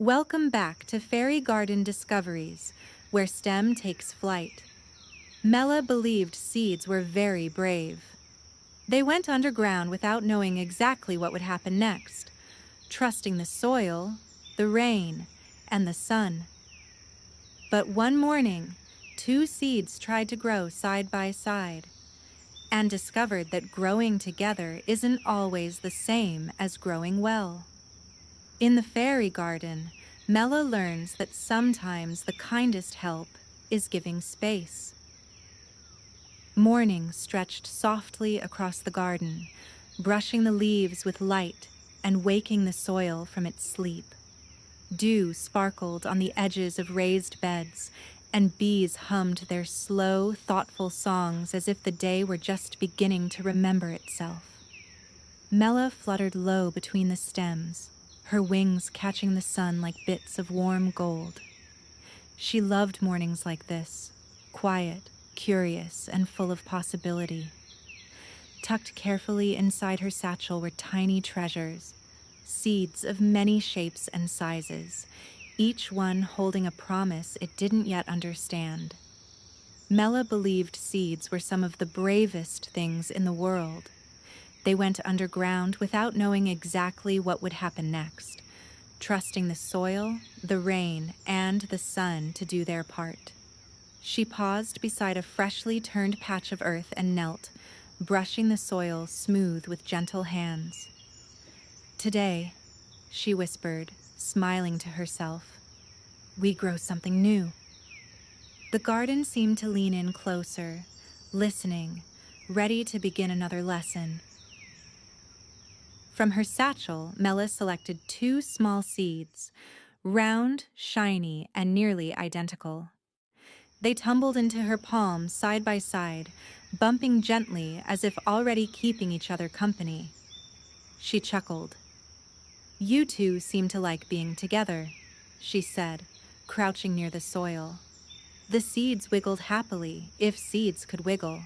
Welcome back to Fairy Garden Discoveries, where STEM takes flight. Mella believed seeds were very brave. They went underground without knowing exactly what would happen next, trusting the soil, the rain, and the sun. But one morning, two seeds tried to grow side by side and discovered that growing together isn't always the same as growing well. In the fairy garden, Mella learns that sometimes the kindest help is giving space. Morning stretched softly across the garden, brushing the leaves with light and waking the soil from its sleep. Dew sparkled on the edges of raised beds, and bees hummed their slow, thoughtful songs as if the day were just beginning to remember itself. Mella fluttered low between the stems, her wings catching the sun like bits of warm gold. She loved mornings like this, quiet, curious, and full of possibility. Tucked carefully inside her satchel were tiny treasures, seeds of many shapes and sizes, each one holding a promise it didn't yet understand. Mella believed seeds were some of the bravest things in the world. They went underground without knowing exactly what would happen next, trusting the soil, the rain, and the sun to do their part. She paused beside a freshly turned patch of earth and knelt, brushing the soil smooth with gentle hands. "Today," she whispered, smiling to herself, "we grow something new." The garden seemed to lean in closer, listening, ready to begin another lesson. From her satchel, Mella selected two small seeds, round, shiny, and nearly identical. They tumbled into her palm side by side, bumping gently as if already keeping each other company. She chuckled. "You two seem to like being together," she said, crouching near the soil. The seeds wiggled happily, if seeds could wiggle.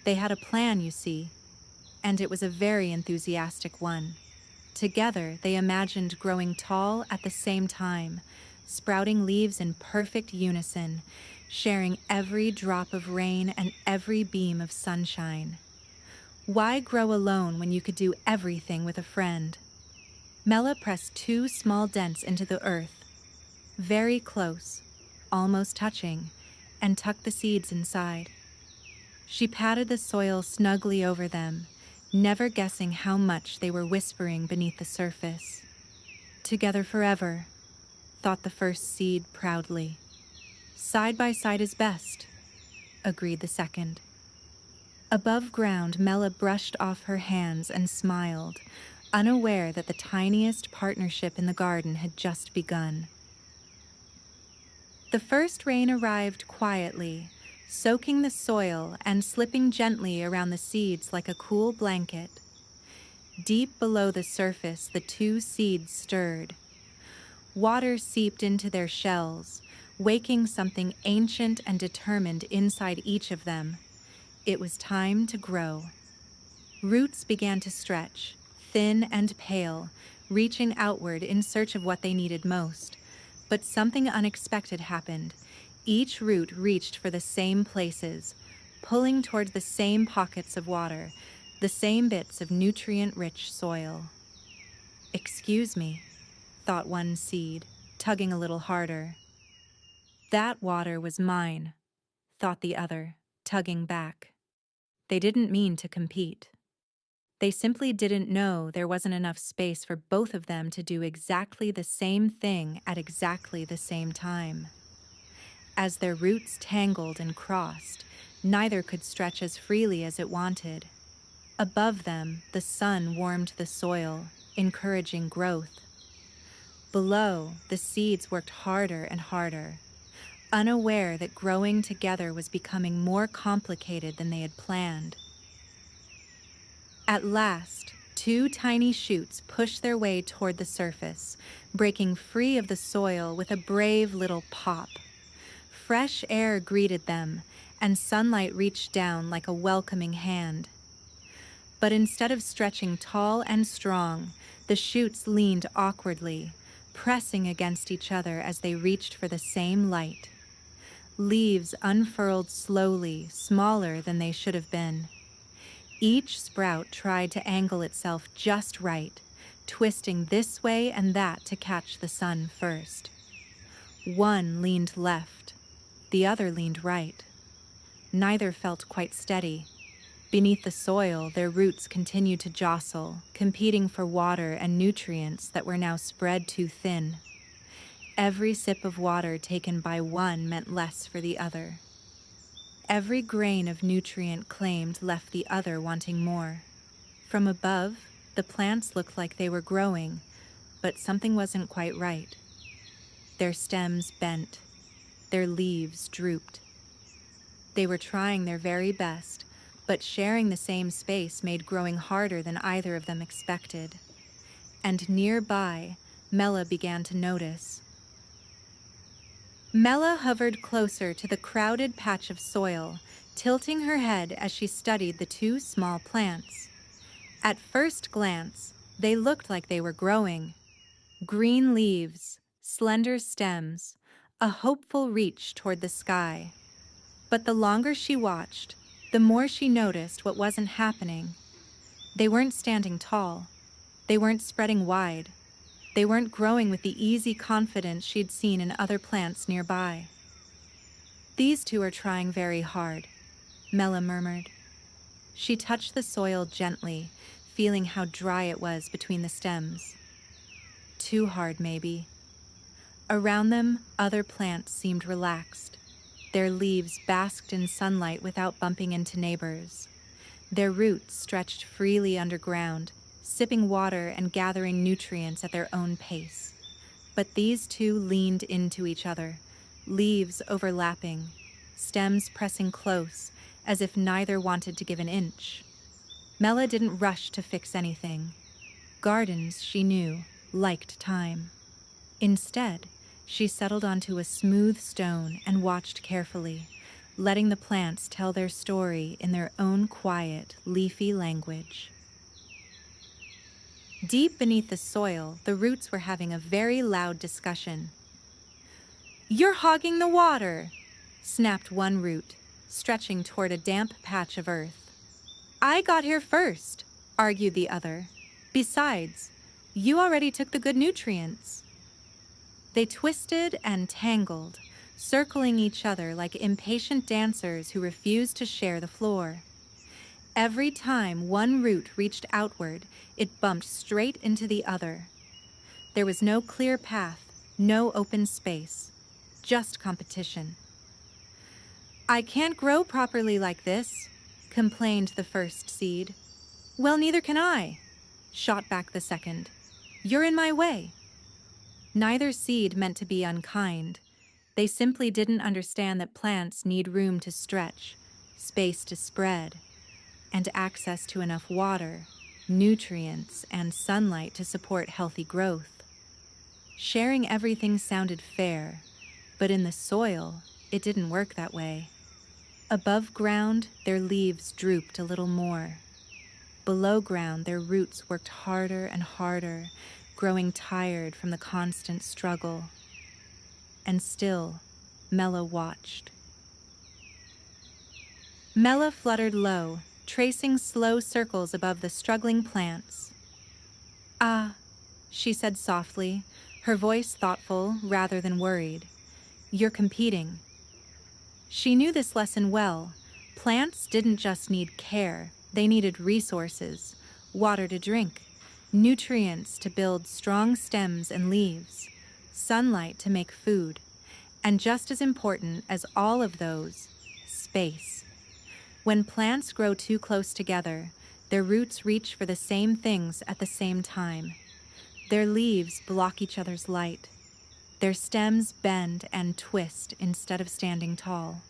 They had a plan, you see, and it was a very enthusiastic one. Together, they imagined growing tall at the same time, sprouting leaves in perfect unison, sharing every drop of rain and every beam of sunshine. Why grow alone when you could do everything with a friend? Mella pressed two small dents into the earth, very close, almost touching, and tucked the seeds inside. She patted the soil snugly over them, never guessing how much they were whispering beneath the surface. "Together forever," thought the first seed proudly. "Side by side is best," agreed the second. Above ground, Mella brushed off her hands and smiled, unaware that the tiniest partnership in the garden had just begun. The first rain arrived quietly, soaking the soil and slipping gently around the seeds like a cool blanket. Deep below the surface, the two seeds stirred. Water seeped into their shells, waking something ancient and determined inside each of them. It was time to grow. Roots began to stretch, thin and pale, reaching outward in search of what they needed most. But something unexpected happened. Each root reached for the same places, pulling toward the same pockets of water, the same bits of nutrient-rich soil. "Excuse me," thought one seed, tugging a little harder. "That water was mine," thought the other, tugging back. They didn't mean to compete. They simply didn't know there wasn't enough space for both of them to do exactly the same thing at exactly the same time. As their roots tangled and crossed, neither could stretch as freely as it wanted. Above them, the sun warmed the soil, encouraging growth. Below, the seeds worked harder and harder, unaware that growing together was becoming more complicated than they had planned. At last, two tiny shoots pushed their way toward the surface, breaking free of the soil with a brave little pop. Fresh air greeted them, and sunlight reached down like a welcoming hand. But instead of stretching tall and strong, the shoots leaned awkwardly, pressing against each other as they reached for the same light. Leaves unfurled slowly, smaller than they should have been. Each sprout tried to angle itself just right, twisting this way and that to catch the sun first. One leaned left, the other leaned right. Neither felt quite steady. Beneath the soil, their roots continued to jostle, competing for water and nutrients that were now spread too thin. Every sip of water taken by one meant less for the other. Every grain of nutrient claimed left the other wanting more. From above, the plants looked like they were growing, but something wasn't quite right. Their stems bent. Their leaves drooped. They were trying their very best, but sharing the same space made growing harder than either of them expected. And nearby, Mella began to notice. Mella hovered closer to the crowded patch of soil, tilting her head as she studied the two small plants. At first glance, they looked like they were growing. Green leaves, slender stems, a hopeful reach toward the sky. But the longer she watched, the more she noticed what wasn't happening. They weren't standing tall. They weren't spreading wide. They weren't growing with the easy confidence she'd seen in other plants nearby. "These two are trying very hard," Mella murmured. She touched the soil gently, feeling how dry it was between the stems. Too hard, maybe. Around them, other plants seemed relaxed. Their leaves basked in sunlight without bumping into neighbors. Their roots stretched freely underground, sipping water and gathering nutrients at their own pace. But these two leaned into each other, leaves overlapping, stems pressing close, as if neither wanted to give an inch. Mella didn't rush to fix anything. Gardens, she knew, liked time. Instead, she settled onto a smooth stone and watched carefully, letting the plants tell their story in their own quiet, leafy language. Deep beneath the soil, the roots were having a very loud discussion. "You're hogging the water," snapped one root, stretching toward a damp patch of earth. "I got here first," argued the other. "Besides, you already took the good nutrients." They twisted and tangled, circling each other like impatient dancers who refused to share the floor. Every time one root reached outward, it bumped straight into the other. There was no clear path, no open space, just competition. "I can't grow properly like this," complained the first seed. "Well, neither can I," shot back the second. "You're in my way." Neither seed meant to be unkind. They simply didn't understand that plants need room to stretch, space to spread, and access to enough water, nutrients, and sunlight to support healthy growth. Sharing everything sounded fair, but in the soil, it didn't work that way. Above ground, their leaves drooped a little more. Below ground, their roots worked harder and harder, growing tired from the constant struggle. And still, Mella watched. Mella fluttered low, tracing slow circles above the struggling plants. "Ah," she said softly, her voice thoughtful rather than worried. "You're competing." She knew this lesson well. Plants didn't just need care, they needed resources, water to drink, nutrients to build strong stems and leaves, sunlight to make food, and just as important as all of those, space. When plants grow too close together, their roots reach for the same things at the same time. Their leaves block each other's light. Their stems bend and twist instead of standing tall.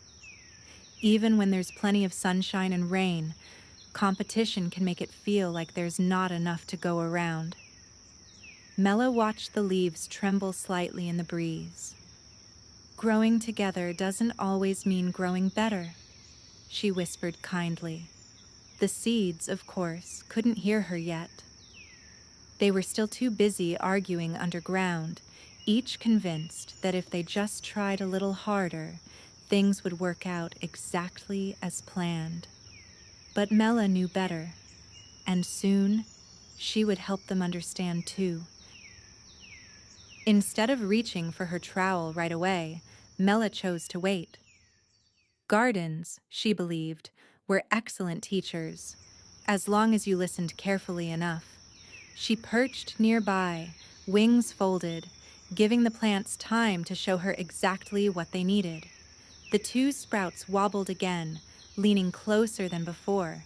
Even when there's plenty of sunshine and rain, competition can make it feel like there's not enough to go around. Mella watched the leaves tremble slightly in the breeze. "Growing together doesn't always mean growing better," she whispered kindly. The seeds, of course, couldn't hear her yet. They were still too busy arguing underground, each convinced that if they just tried a little harder, things would work out exactly as planned. But Mella knew better, and soon she would help them understand too. Instead of reaching for her trowel right away, Mella chose to wait. Gardens, she believed, were excellent teachers, as long as you listened carefully enough. She perched nearby, wings folded, giving the plants time to show her exactly what they needed. The two sprouts wobbled again, leaning closer than before.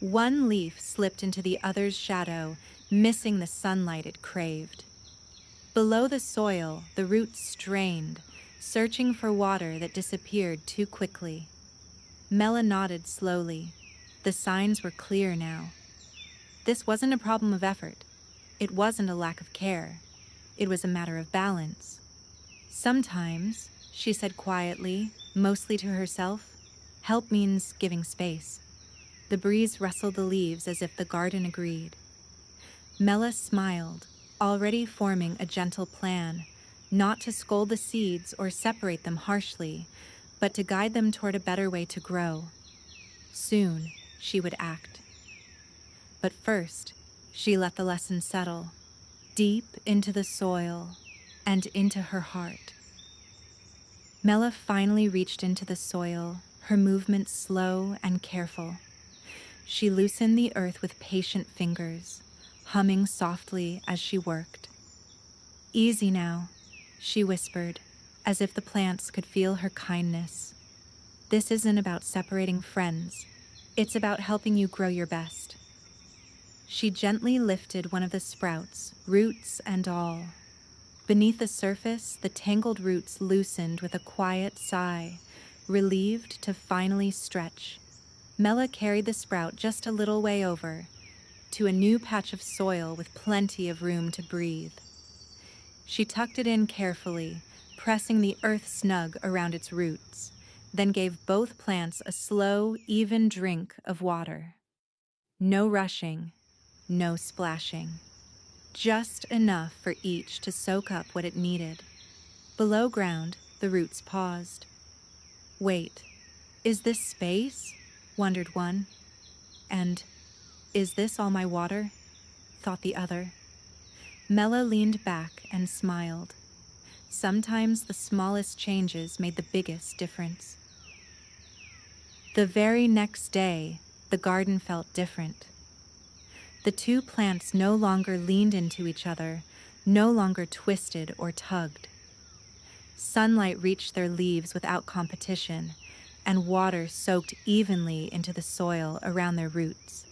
One leaf slipped into the other's shadow, missing the sunlight it craved. Below the soil, the roots strained, searching for water that disappeared too quickly. Mella nodded slowly. The signs were clear now. This wasn't a problem of effort. It wasn't a lack of care. It was a matter of balance. Sometimes, she said quietly, mostly to herself, help means giving space. The breeze rustled the leaves as if the garden agreed. Mella smiled, already forming a gentle plan, not to scold the seeds or separate them harshly, but to guide them toward a better way to grow. Soon, she would act. But first, she let the lesson settle, deep into the soil and into her heart. Mella finally reached into the soil, her movements slow and careful. She loosened the earth with patient fingers, humming softly as she worked. "Easy now," she whispered, as if the plants could feel her kindness. "This isn't about separating friends. It's about helping you grow your best." She gently lifted one of the sprouts, roots and all. Beneath the surface, the tangled roots loosened with a quiet sigh, relieved to finally stretch. Mella carried the sprout just a little way over, to a new patch of soil with plenty of room to breathe. She tucked it in carefully, pressing the earth snug around its roots, then gave both plants a slow, even drink of water. No rushing, no splashing. Just enough for each to soak up what it needed. Below ground, the roots paused. "Wait, is this space?" wondered one. And, "Is this all my water?" thought the other. Mella leaned back and smiled. Sometimes the smallest changes made the biggest difference. The very next day, the garden felt different. The two plants no longer leaned into each other, no longer twisted or tugged. Sunlight reached their leaves without competition, and water soaked evenly into the soil around their roots.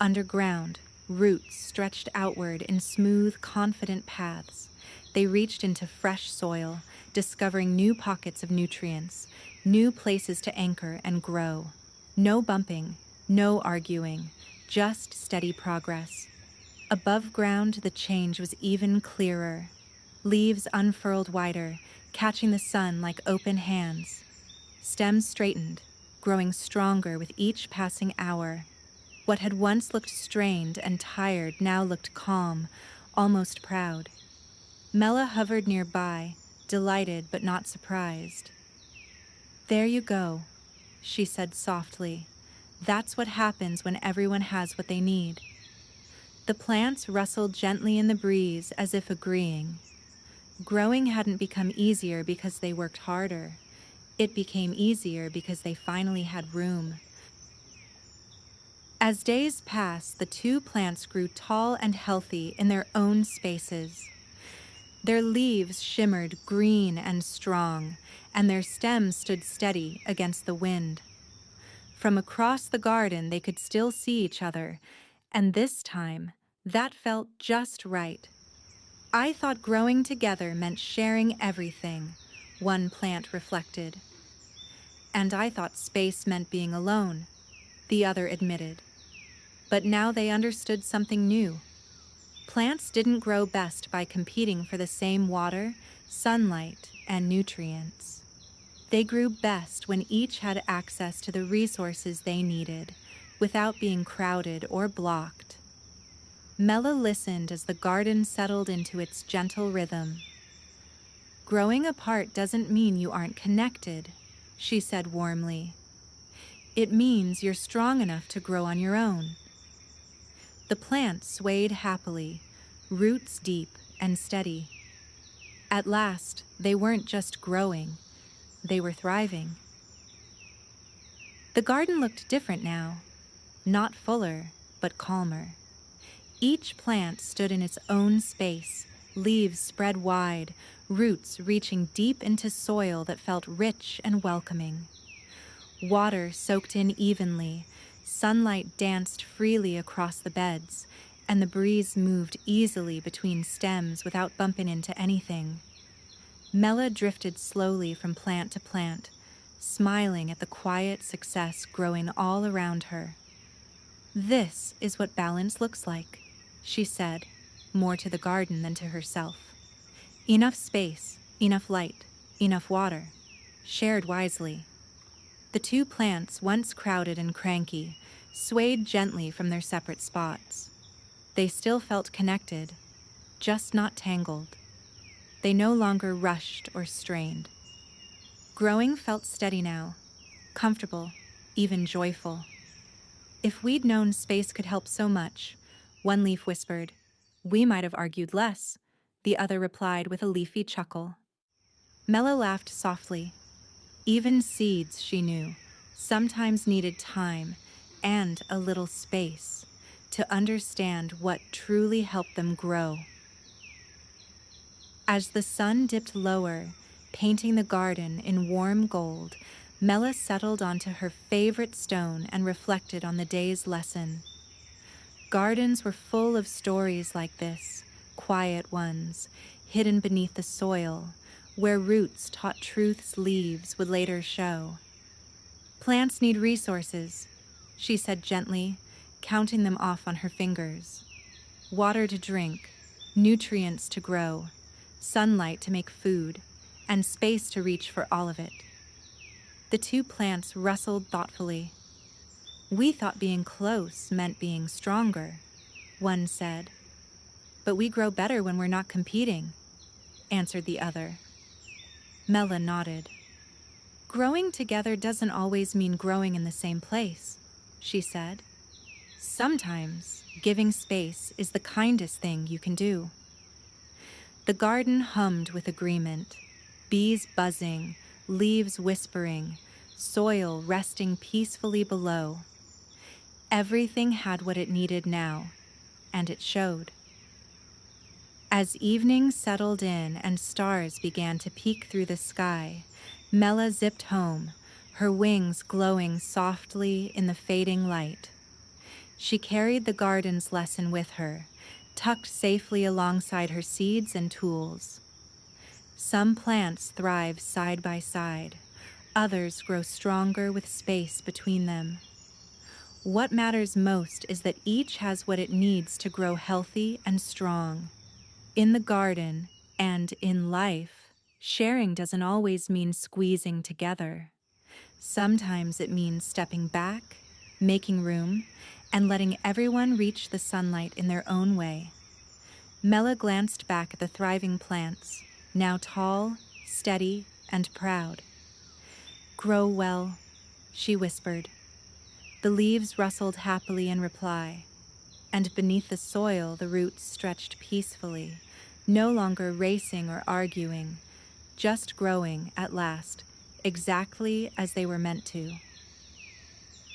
Underground, roots stretched outward in smooth, confident paths. They reached into fresh soil, discovering new pockets of nutrients, new places to anchor and grow. No bumping, no arguing, just steady progress. Above ground, the change was even clearer. Leaves unfurled wider, catching the sun like open hands. Stems straightened, growing stronger with each passing hour. What had once looked strained and tired now looked calm, almost proud. Mella hovered nearby, delighted but not surprised. "There you go," she said softly. "That's what happens when everyone has what they need." The plants rustled gently in the breeze as if agreeing. Growing hadn't become easier because they worked harder. It became easier because they finally had room. As days passed, the two plants grew tall and healthy in their own spaces. Their leaves shimmered green and strong, and their stems stood steady against the wind. From across the garden, they could still see each other, and this time, that felt just right. "I thought growing together meant sharing everything," one plant reflected. "And I thought space meant being alone," the other admitted. But now they understood something new. Plants didn't grow best by competing for the same water, sunlight, and nutrients. They grew best when each had access to the resources they needed, without being crowded or blocked. Mella listened as the garden settled into its gentle rhythm. "Growing apart doesn't mean you aren't connected," she said warmly. "It means you're strong enough to grow on your own." The plant swayed happily, roots deep and steady. At last, they weren't just growing, they were thriving. The garden looked different now, not fuller, but calmer. Each plant stood in its own space, leaves spread wide, roots reaching deep into soil that felt rich and welcoming. Water soaked in evenly, sunlight danced freely across the beds, and the breeze moved easily between stems without bumping into anything. Mella drifted slowly from plant to plant, smiling at the quiet success growing all around her. "This is what balance looks like," she said, more to the garden than to herself. "Enough space, enough light, enough water, shared wisely." The two plants, once crowded and cranky, swayed gently from their separate spots. They still felt connected, just not tangled. They no longer rushed or strained. Growing felt steady now, comfortable, even joyful. "If we'd known space could help so much," one leaf whispered, "we might have argued less," the other replied with a leafy chuckle. Mella laughed softly. Even seeds, she knew, sometimes needed time and a little space to understand what truly helped them grow. As the sun dipped lower, painting the garden in warm gold, Mella settled onto her favorite stone and reflected on the day's lesson. Gardens were full of stories like this, quiet ones, hidden beneath the soil, where roots taught truths leaves would later show. "Plants need resources," she said gently, counting them off on her fingers. "Water to drink, nutrients to grow, sunlight to make food, and space to reach for all of it." The two plants rustled thoughtfully. "We thought being close meant being stronger," one said. "But we grow better when we're not competing," answered the other. Mella nodded. "Growing together doesn't always mean growing in the same place," she said. "Sometimes giving space is the kindest thing you can do." The garden hummed with agreement, bees buzzing, leaves whispering, soil resting peacefully below. Everything had what it needed now, and it showed. As evening settled in and stars began to peek through the sky, Mella zipped home, her wings glowing softly in the fading light. She carried the garden's lesson with her, tucked safely alongside her seeds and tools. Some plants thrive side by side, others grow stronger with space between them. What matters most is that each has what it needs to grow healthy and strong. In the garden and in life, sharing doesn't always mean squeezing together. Sometimes it means stepping back, making room, and letting everyone reach the sunlight in their own way. Mella glanced back at the thriving plants, now tall, steady, and proud. "Grow well," she whispered. The leaves rustled happily in reply, and beneath the soil the roots stretched peacefully, no longer racing or arguing, just growing at last, exactly as they were meant to.